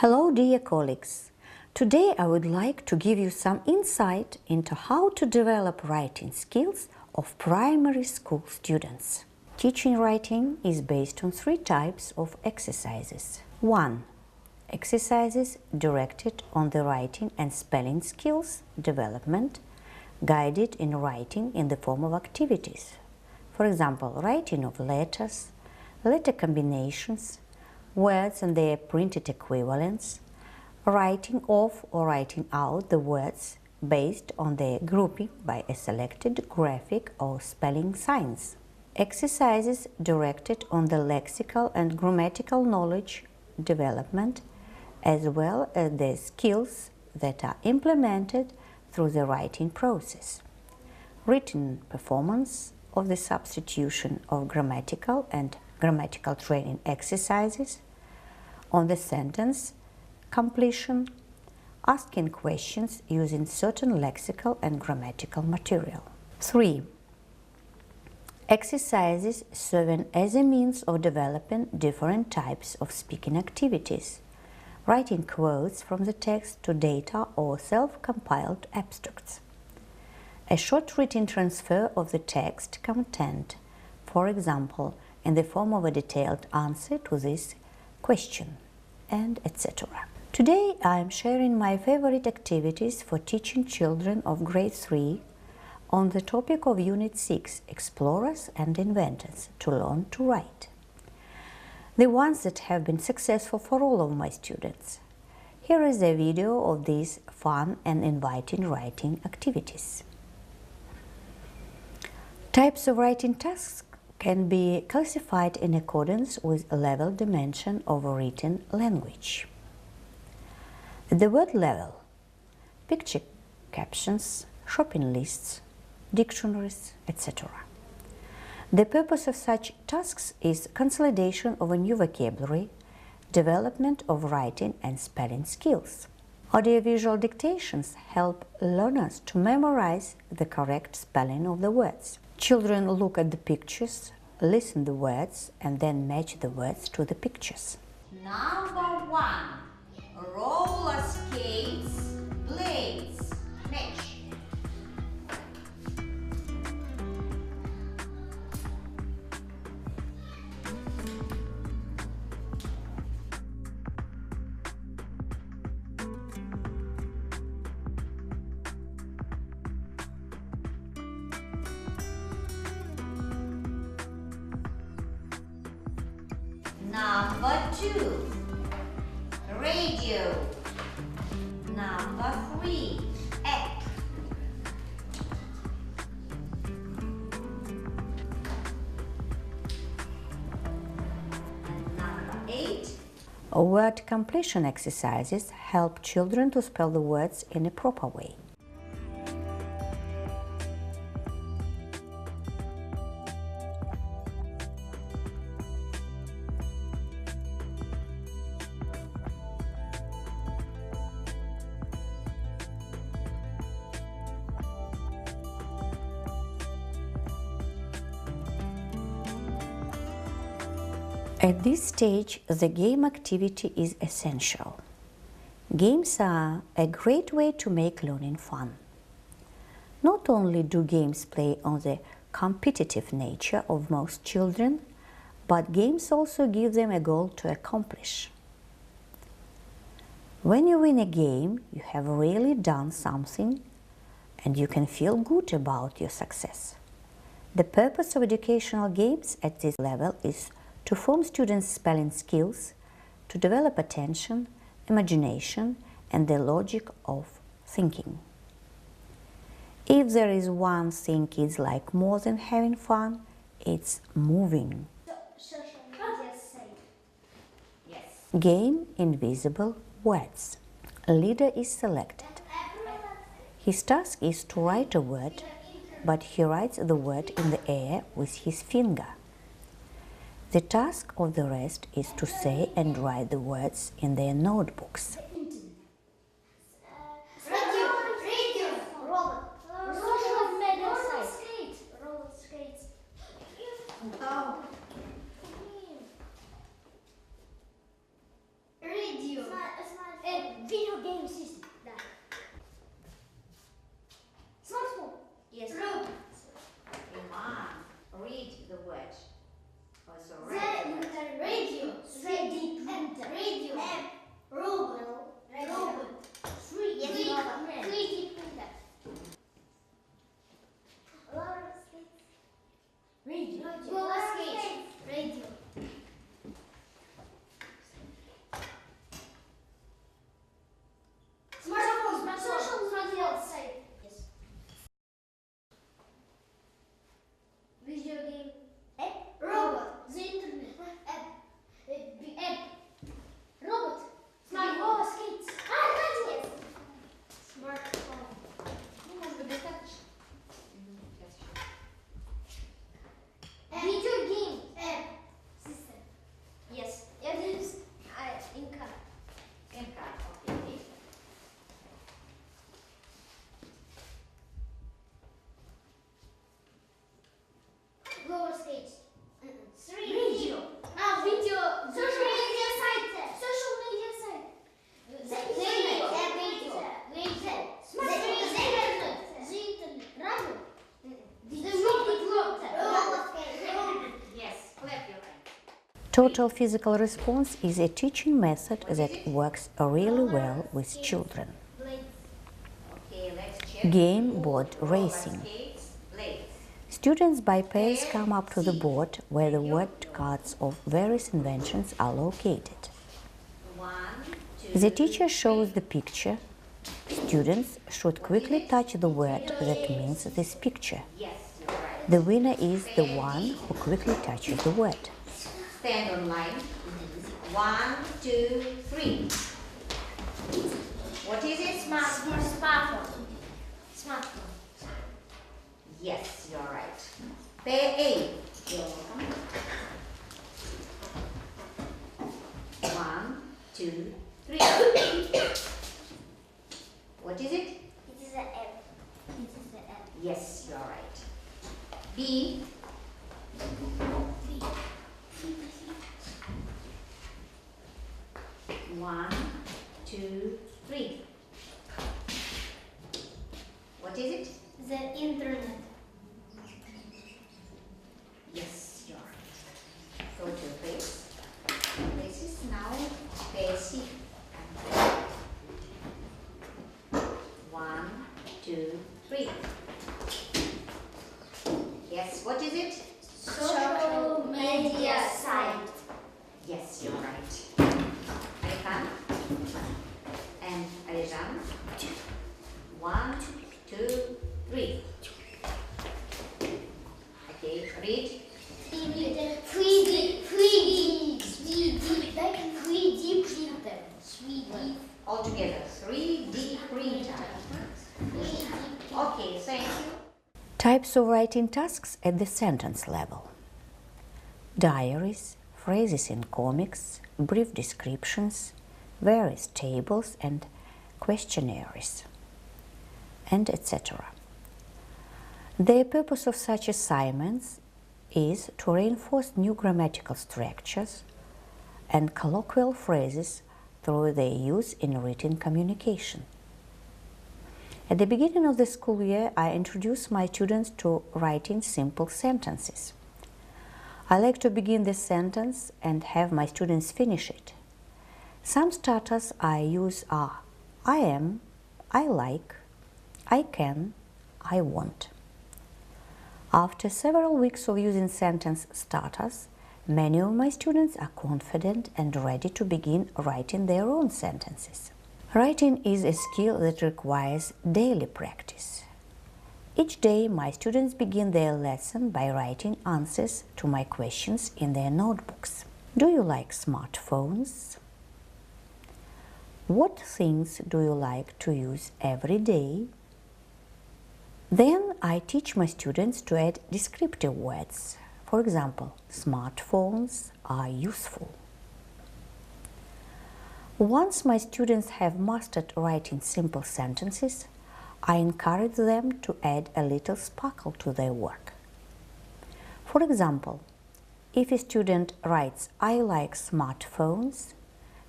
Hello dear colleagues! Today I would like to give you some insight into how to develop writing skills of primary school students. Teaching writing is based on three types of exercises. 1. Exercises directed on the writing and spelling skills development, guided in writing in the form of activities. For example, writing of letters, letter combinations, words and their printed equivalents, writing of or writing out the words based on their grouping by a selected graphic or spelling signs. Exercises directed on the lexical and grammatical knowledge development, as well as the skills that are implemented through the writing process. Written performance of the substitution of grammatical and grammatical training exercises, on the sentence completion, asking questions using certain lexical and grammatical material. 3. Exercises serving as a means of developing different types of speaking activities, writing quotes from the text to data or self-compiled abstracts. A short written transfer of the text content, for example, in the form of a detailed answer to this question, and etc. Today I am sharing my favorite activities for teaching children of grade 3 on the topic of Unit 6, Explorers and Inventors, to learn to write. The ones that have been successful for all of my students. Here is a video of these fun and inviting writing activities. Types of writing tasks can be classified in accordance with a level dimension of a written language. At the word level, picture captions, shopping lists, dictionaries, etc. The purpose of such tasks is consolidation of a new vocabulary, development of writing and spelling skills. Audiovisual dictations help learners to memorize the correct spelling of the words. Children look at the pictures, listen the words, and then match the words to the pictures. Number 1. Roller skates, blades, match. Number 2. Radio. Number 3. App. And number 8. Word completion exercises help children to spell the words in a proper way. At this stage, the game activity is essential. Games are a great way to make learning fun. Not only do games play on the competitive nature of most children, but games also give them a goal to accomplish. When you win a game, you have really done something and you can feel good about your success. The purpose of educational games at this level is to form students' spelling skills, to develop attention, imagination, and the logic of thinking. If there is one thing kids like more than having fun, it's moving. Yes. Game Invisible Words. A leader is selected. His task is to write a word, but he writes the word in the air with his finger. The task of the rest is to say and write the words in their notebooks. Roller skate. Radio. Smartphone. Social media site. Yes. Video game. App. Robot. The internet. App. App. Robot. Smart roller skates. Yes. Smartphone. Ну, может быть, достаточно. Video game. App. System. Yes. It is Inca. МК, окей. Roller skates. 3D. Video. Social media site. Social media site. The internet. Radio. Smart the internet. The internet. Radio. The robot. Roller skate. Yes, clap your hands. Total physical response is a teaching method that works really well with children. Blades. Okay, let's check. Game board racing. Skates, blades. Students by pairs come up to the board where the word cards of various inventions are located. 1, 2, The teacher shows the picture. Students should quickly touch the word that means this picture. yes, you're right. The winner is the one who quickly touches the word. Stand on line. 1, 2, 3. What is it? Smartphone. Smartphone. Yes, you're right. Pair A. You're welcome. 1, 2, 3. What is it? It is an app. It is an app. Yes, you're right. B. 1, 2, 3. What is it? The internet. Yes, you're right. Go to your place. Places now. Pair C. 1, 2, 3. Yes, what is it? Social media site. Yes, you're right. Alejandro and Alejandro. 1, 2, 3. Okay, read. 3D printer. 3D. All together. 3D printer. Okay, thank you. Types of writing tasks at the sentence level. Diaries, phrases in comics, brief descriptions, various tables and questionnaires, and etc. The purpose of such assignments is to reinforce new grammatical structures and colloquial phrases through their use in written communication. At the beginning of the school year, I introduce my students to writing simple sentences. I like to begin the sentence and have my students finish it. Some starters I use are I am, I like, I can, I want. After several weeks of using sentence starters, many of my students are confident and ready to begin writing their own sentences. Writing is a skill that requires daily practice. Each day, my students begin their lesson by writing answers to my questions in their notebooks. Do you like smartphones? What things do you like to use every day? Then I teach my students to add descriptive words. For example, smartphones are useful. Once my students have mastered writing simple sentences, I encourage them to add a little sparkle to their work. For example, if a student writes, I like smartphones,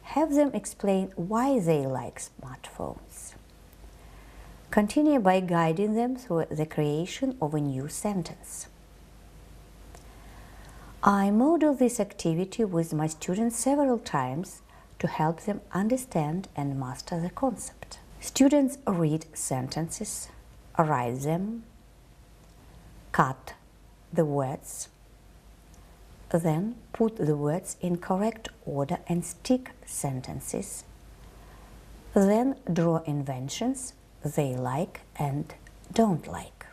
have them explain why they like smartphones. Continue by guiding them through the creation of a new sentence. I model this activity with my students several times to help them understand and master the concept. Students read sentences, write them, cut the words, Then put the words in correct order and stick sentences. Then draw inventions they like and don't like.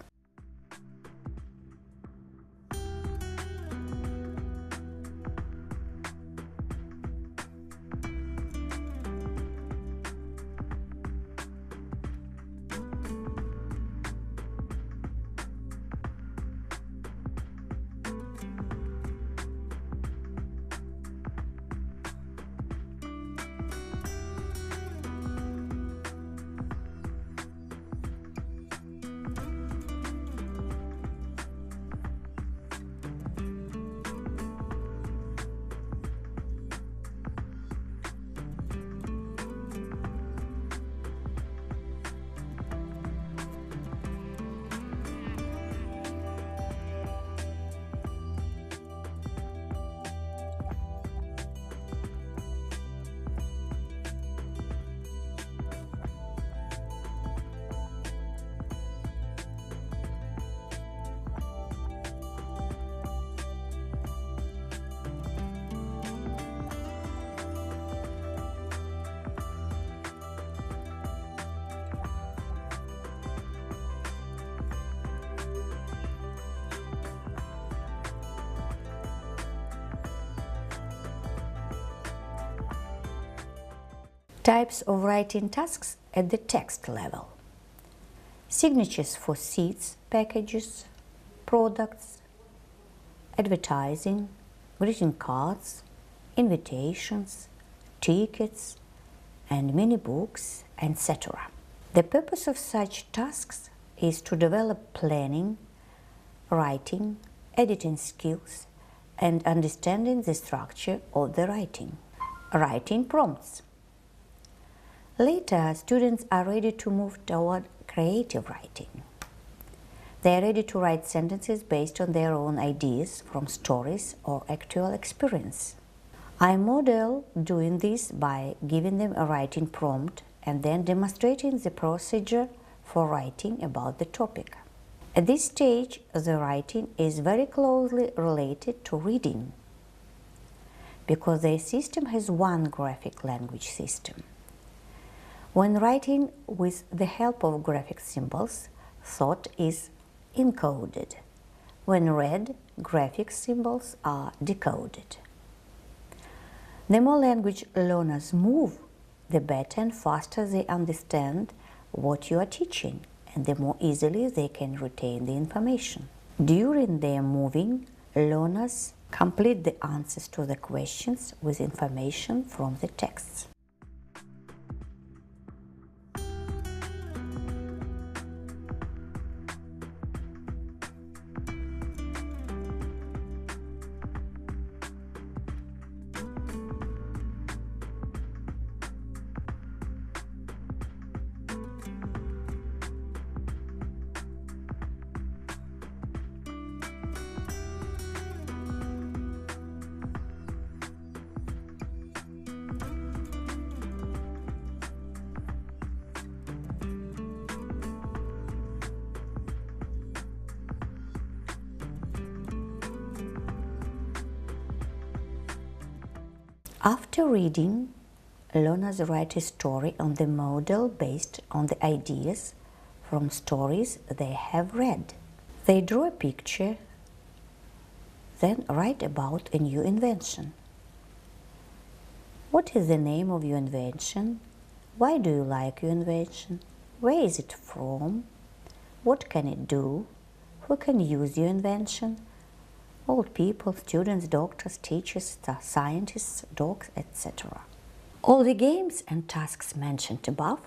Types of writing tasks at the text level. Signatures for seeds, packages, products, advertising, greeting cards, invitations, tickets, and mini books, etc. The purpose of such tasks is to develop planning, writing, editing skills, and understanding the structure of the writing. Writing prompts. Later, students are ready to move toward creative writing. They are ready to write sentences based on their own ideas from stories or actual experience. I model doing this by giving them a writing prompt and then demonstrating the procedure for writing about the topic. At this stage, the writing is very closely related to reading because their system has one graphic language system. When writing with the help of graphic symbols, thought is encoded. When read, graphic symbols are decoded. The more language learners move, the better and faster they understand what you are teaching, and the more easily they can retain the information. During their moving, learners complete the answers to the questions with information from the texts. After reading, learners write a story on the model based on the ideas from stories they have read. They draw a picture, then write about a new invention. What is the name of your invention? Why do you like your invention? Where is it from? What can it do? Who can use your invention? Old people, students, doctors, teachers, scientists, dogs, etc. All the games and tasks mentioned above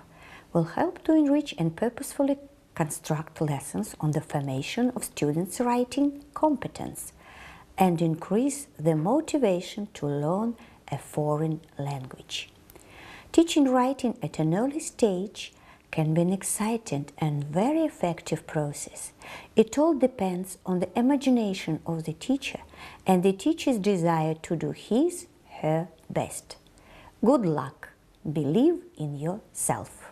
will help to enrich and purposefully construct lessons on the formation of students' writing competence and increase the motivation to learn a foreign language. Teaching writing at an early stage can be an exciting and very effective process. It all depends on the imagination of the teacher and the teacher's desire to do his, her best. Good luck. Believe in yourself.